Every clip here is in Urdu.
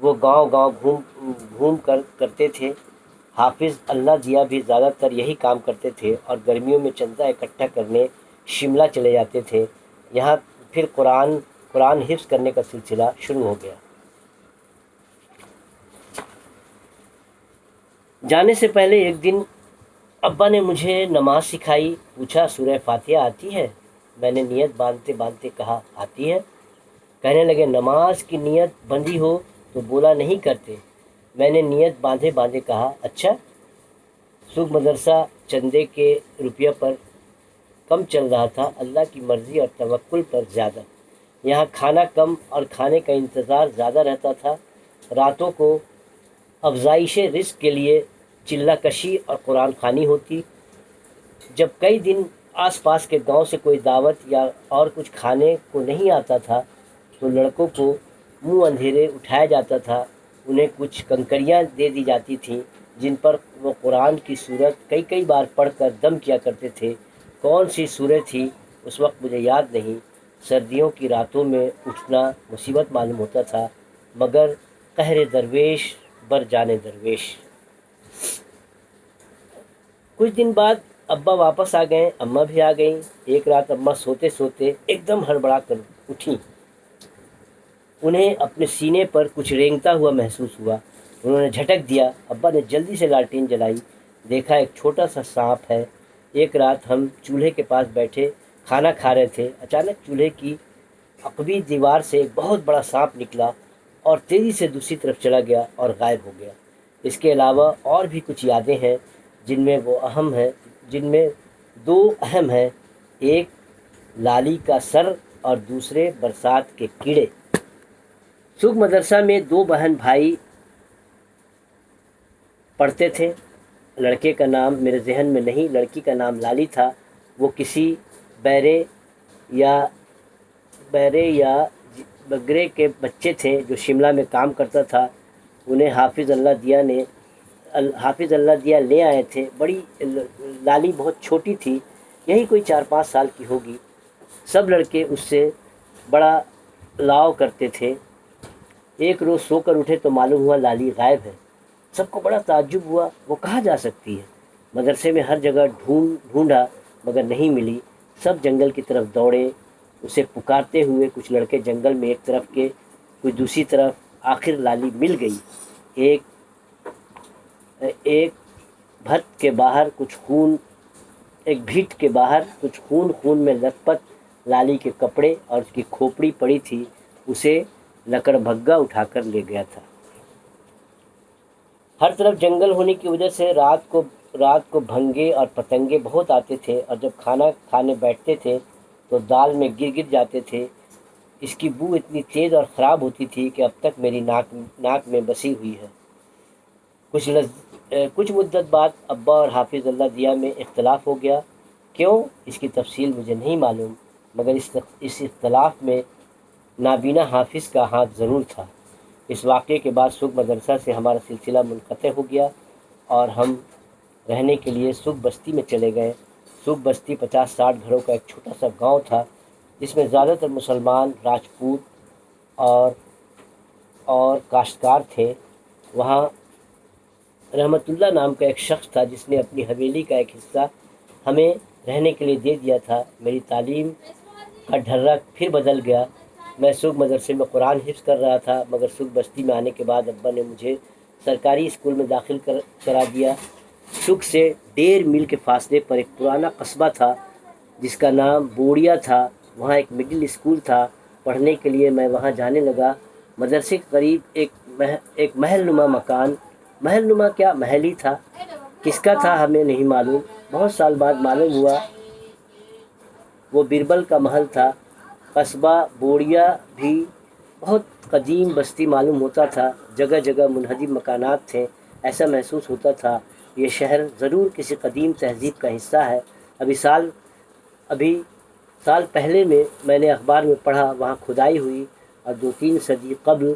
وہ گاؤں گاؤں گھوم کر کرتے تھے۔ حافظ اللہ دیا بھی زیادہ تر یہی کام کرتے تھے اور گرمیوں میں چندہ اکٹھا کرنے شملہ چلے جاتے تھے۔ یہاں پھر قرآن حفظ کرنے کا سلسلہ شروع ہو گیا۔ جانے سے پہلے ایک دن ابا نے مجھے نماز سکھائی۔ پوچھا سورہ فاتحہ آتی ہے؟ میں نے نیت باندھتے باندھتے کہا آتی ہے۔ کہنے لگے نماز کی نیت بندھی ہو تو بولا نہیں کرتے۔ میں نے نیت باندھے باندھے کہا اچھا۔ سکھ مدرسہ چندے کے روپیہ پر کم چل رہا تھا، اللہ کی مرضی اور توکل پر زیادہ۔ یہاں کھانا کم اور کھانے کا انتظار زیادہ رہتا تھا۔ راتوں کو افزائش رزق کے لیے چلہ کشی اور قرآن خوانی ہوتی۔ جب کئی دن آس پاس کے گاؤں سے کوئی دعوت یا اور کچھ کھانے کو نہیں آتا تھا تو لڑکوں کو منہ اندھیرے اٹھایا جاتا تھا۔ انہیں کچھ کنکریاں دے دی جاتی تھیں جن پر وہ قرآن کی صورت کئی بار پڑھ کر دم کیا کرتے تھے۔ کون سی صورت تھی اس وقت مجھے یاد نہیں۔ سردیوں کی راتوں میں اٹھنا مصیبت معلوم ہوتا تھا، مگر قہر درویش بر جانے درویش۔ کچھ دن بعد ابا واپس آ گئے، اماں بھی آ گئیں۔ ایک رات اماں سوتے سوتے ایک دم ہڑبڑا کر اٹھیں۔ انہیں اپنے سینے پر کچھ رینگتا ہوا محسوس ہوا۔ انہوں نے جھٹک دیا۔ ابا نے جلدی سے لالٹین جلائی، دیکھا ایک چھوٹا سا سانپ ہے۔ ایک رات ہم چولہے کے پاس بیٹھے کھانا کھا رہے تھے، اچانک چولہے کی عقبی دیوار سے ایک بہت بڑا سانپ نکلا اور تیزی سے دوسری طرف چلا گیا اور غائب ہو گیا۔ اس کے علاوہ اور بھی کچھ یادیں ہیں جن میں دو اہم ہیں، ایک لالی کا سر اور دوسرے برسات کے کیڑے۔ سکھ مدرسہ میں دو بہن بھائی پڑھتے تھے۔ لڑکے کا نام میرے ذہن میں نہیں، لڑکی کا نام لالی تھا۔ وہ کسی بیرے یا بگرے کے بچے تھے جو شملہ میں کام کرتا تھا۔ انہیں حافظ اللہ دیا لے آئے تھے۔ لالی بہت چھوٹی تھی، یہی کوئی 4-5 سال کی ہوگی۔ سب لڑکے اس سے بڑا لاؤ کرتے تھے۔ ایک روز سو کر اٹھے تو معلوم ہوا لالی غائب ہے۔ سب کو بڑا تعجب ہوا، وہ کہاں جا سکتی ہے؟ مدرسے میں ہر جگہ ڈھونڈا مگر نہیں ملی۔ سب جنگل کی طرف دوڑے اسے پکارتے ہوئے، کچھ لڑکے جنگل میں ایک طرف کے کچھ دوسری طرف۔ آخر لالی مل گئی۔ ایک بھٹ کے باہر کچھ خون میں لت پت لالی کے کپڑے اور اس کی کھوپڑی پڑی تھی۔ اسے لکڑ بھگا اٹھا کر لے گیا تھا۔ ہر طرف جنگل ہونے کی وجہ سے رات کو بھنگے اور پتنگے بہت آتے تھے، اور جب کھانا کھانے بیٹھتے تھے تو دال میں گر جاتے تھے۔ اس کی بو اتنی تیز اور خراب ہوتی تھی کہ اب تک میری ناک میں بسی ہوئی ہے۔ کچھ مدت بعد ابا اور حافظ اللہ دیا میں اختلاف ہو گیا۔ کیوں؟ اس کی تفصیل مجھے نہیں معلوم، مگر اس اختلاف میں نابینا حافظ کا ہاتھ ضرور تھا۔ اس واقعے کے بعد سکھ مدرسہ سے ہمارا سلسلہ منقطع ہو گیا اور ہم رہنے کے لیے سکھ بستی میں چلے گئے۔ سکھ بستی 50-60 گھروں کا ایک چھوٹا سا گاؤں تھا جس میں زیادہ تر مسلمان، راجپوت اور کاشتکار تھے۔ وہاں رحمت اللہ نام کا ایک شخص تھا جس نے اپنی حویلی کا ایک حصہ ہمیں رہنے کے لیے دے دیا تھا۔ میری تعلیم کا ڈھرا پھر بدل گیا۔ میں سکھ مدرسے میں قرآن حفظ کر رہا تھا، مگر سکھ بستی میں آنے کے بعد ابا نے مجھے سرکاری اسکول میں داخل کرا دیا۔ سکھ سے 1.5 میل کے فاصلے پر ایک پرانا قصبہ تھا جس کا نام بوڑیا تھا۔ وہاں ایک مڈل اسکول تھا۔ پڑھنے کے لیے میں وہاں جانے لگا۔ مدرسے کے قریب ایک محل نما کیا محل ہی تھا، کس کا تھا ہمیں نہیں معلوم۔ بہت سال بعد معلوم ہوا وہ بربل کا محل تھا۔ قصبہ بوڑیا بھی بہت قدیم بستی معلوم ہوتا تھا، جگہ جگہ منہدم مکانات تھے۔ ایسا محسوس ہوتا تھا یہ شہر ضرور کسی قدیم تہذیب کا حصہ ہے۔ ابھی سال پہلے میں نے اخبار میں پڑھا وہاں کھدائی ہوئی اور 2-3 صدی قبل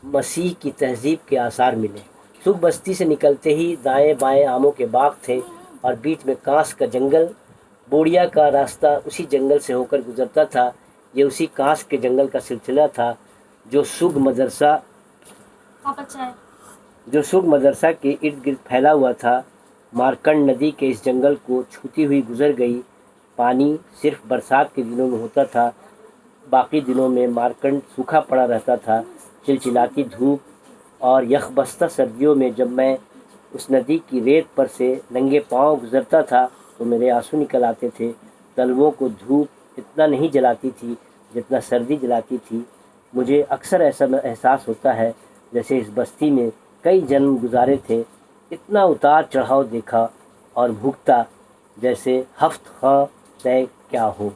مسیح کی تہذیب کے آثار ملے۔ سکھ بستی سے نکلتے ہی دائیں بائیں آموں کے باغ تھے اور بیچ میں کانس کا جنگل۔ بوڑیا کا راستہ اسی جنگل سے ہو کر گزرتا تھا۔ یہ اسی کانس کے جنگل کا سلسلہ تھا جو سکھ مدرسہ آپ اچھا ہے جو سرخ مدرسہ کے ارد گرد پھیلا ہوا تھا مارکنڈ ندی کے اس جنگل کو چھوتی ہوئی گزر گئی۔ پانی صرف برسات کے دنوں میں ہوتا تھا، باقی دنوں میں مارکنڈ سوکھا پڑا رہتا تھا۔ چلچلاتی دھوپ اور یخ بستہ سردیوں میں جب میں اس ندی کی ریت پر سے ننگے پاؤں گزرتا تھا تو میرے آنسو نکل آتے تھے۔ تلووں کو دھوپ اتنا نہیں جلاتی تھی جتنا سردی جلاتی تھی۔ مجھے اکثر ایسا احساس ہوتا ہے جیسے اس بستی میں کئی جنم گزارے تھے، اتنا اتار چڑھاؤ دیکھا اور بھوگتا جیسے ہفت خواہ طے کیا ہو۔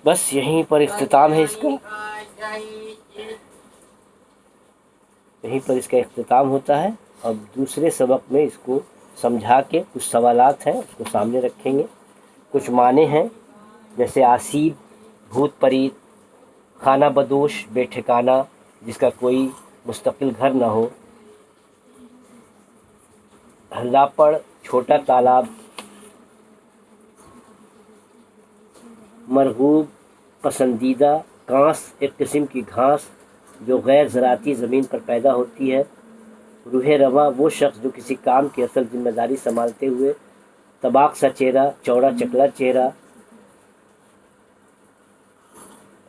بس یہیں پر اختتام ہے اس کا، یہیں پر اس کا اختتام ہوتا ہے۔ اب دوسرے سبق میں اس کو سمجھا کے کچھ سوالات ہیں اس کو سامنے رکھیں گے۔ کچھ معنی ہیں جیسے آسیب، بھوت پریت، خانہ بدوش بے ٹھکانہ جس کا کوئی مستقل گھر نہ ہو، ہلاپڑ چھوٹا تالاب، مرغوب پسندیدہ کانس ایک قسم کی گھاس جو غیر زراعتی زمین پر پیدا ہوتی ہے۔ روح رواں وہ شخص جو کسی کام کی اصل ذمہ داری سنبھالتے ہوئے طباق سا چہرہ، چوڑا چکلا چہرہ،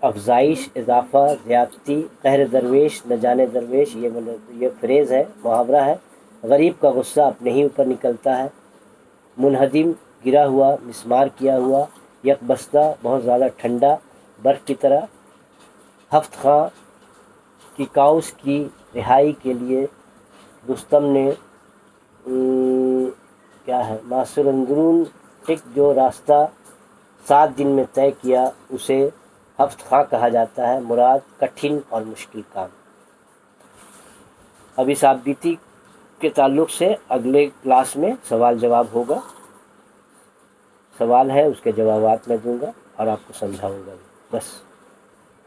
افزائش، اضافہ، زیادتی، قہر درویش، نہ جانے درویش، یہ فریز ہے، محاورہ ہے۔ غریب کا غصہ اپنے ہی اوپر نکلتا ہے۔ منہدم، گرا ہوا، مسمار کیا ہوا، یک بستہ، بہت زیادہ ٹھنڈا، برف کی طرح۔ ہفت خواہ کی کاؤس کی رہائی کے لیے رستم نے کیا ہے معصر اندرون ٹک جو راستہ 7 دن میں طے کیا اسے ہفت خواہ کہا جاتا ہے، مراد کٹھن اور مشکل کام۔ اب اس آپ بیتی کے تعلق سے اگلے کلاس میں سوال جواب ہوگا، سوال ہے اس کے جوابات میں دوں گا اور آپ کو سمجھاؤں گا۔ بس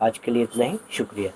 آج کے لیے اتنا ہی، شکریہ۔